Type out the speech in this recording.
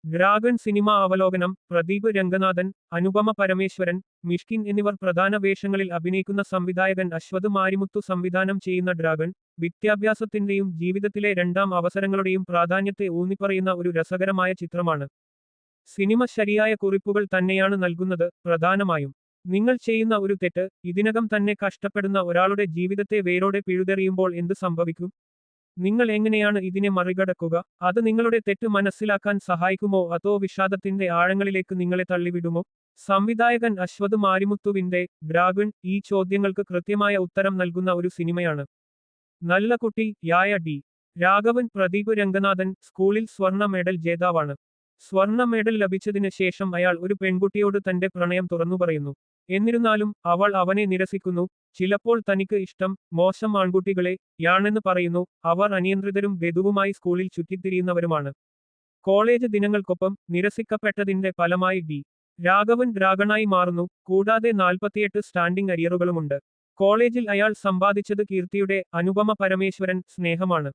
Dragon cinema അവലോകനം പ്രദീപ് രംഗനാഥൻ, അനുപമ പരമേശ്വരൻ, മിഷ്കിൻ എന്നിവർ പ്രധാന വേഷങ്ങളിൽ അഭിനയിക്കുന്ന സംവിധായകൻ അശ്വത് മാരിമുത്തു സംവിധാനം ചെയ്യുന്ന ഡ്രാഗൺ, വിദ്യാഭ്യാസത്തിന്റെയും ജീവിതത്തിലെ രണ്ടാം അവസരങ്ങളുടെയും പ്രാധാന്യത്തെ ഊന്നിപ്പറയുന്ന ഒരു രസകരമായ ചിത്രമാണ്. സിനിമ ശരിയായ കുറിപ്പുകൾ തന്നെയാണ് നൽകുന്നത്. പ്രധാനമായും നിങ്ങൾ ചെയ്യുന്ന ഒരു തെറ്റ് ഇതിനകം തന്നെ കഷ്ടപ്പെടുന്ന ഒരാളുടെ ജീവിതത്തെ വേരോടെ പിഴുതെറിയുമ്പോൾ എന്ത് സംഭവിക്കും? നിങ്ങൾ എങ്ങനെയാണ് ഇതിനെ മറികടക്കുക? അത് നിങ്ങളുടെ തെറ്റ് മനസ്സിലാക്കാൻ സഹായിക്കുമോ അതോ വിഷാദത്തിന്റെ ആഴങ്ങളിലേക്ക് നിങ്ങളെ തള്ളിവിടുമോ? സംവിധായകൻ അശ്വത് മാരിമുത്തുവിന്റെ ഡ്രാഗൺ ഈ ചോദ്യങ്ങൾക്ക് കൃത്യമായ ഉത്തരം നൽകുന്ന ഒരു സിനിമയാണ്. നല്ല കുട്ടി യായ ഡി. രാഘവൻ പ്രദീപ് രംഗനാഥൻ സ്കൂളിൽ സ്വർണ്ണ മെഡൽ ജേതാവാണ്. സ്വർണ്ണ മെഡൽ ലഭിച്ചതിന് ശേഷം അയാൾ ഒരു പെൺകുട്ടിയോട് തന്റെ പ്രണയം തുറന്നു പറയുന്നു. എന്നിരുന്നാലും അവൾ അവനെ നിരസിക്കുന്നു. ചിലപ്പോൾ തനിക്ക് ഇഷ്ടം മോശം ആൺകുട്ടികളെ യാണെന്ന് പറയുന്നു. അവർ അനിയന്ത്രിതരും ബെതുവുമായി സ്കൂളിൽ ചുറ്റിത്തിരിയുന്നവരുമാണ്. കോളേജ് ദിനങ്ങൾക്കൊപ്പം നിരസിക്കപ്പെട്ടതിന്റെ ഫലമായി ഡി. രാഘവൻ ഡ്രാഗണായി മാറുന്നു. കൂടാതെ 48 സ്റ്റാൻഡിംഗ് അരിയറുകളുമുണ്ട്. കോളേജിൽ അയാൾ സമ്പാദിച്ചത് കീർത്തിയുടെ അനുപമ പരമേശ്വരൻ സ്നേഹമാണ്.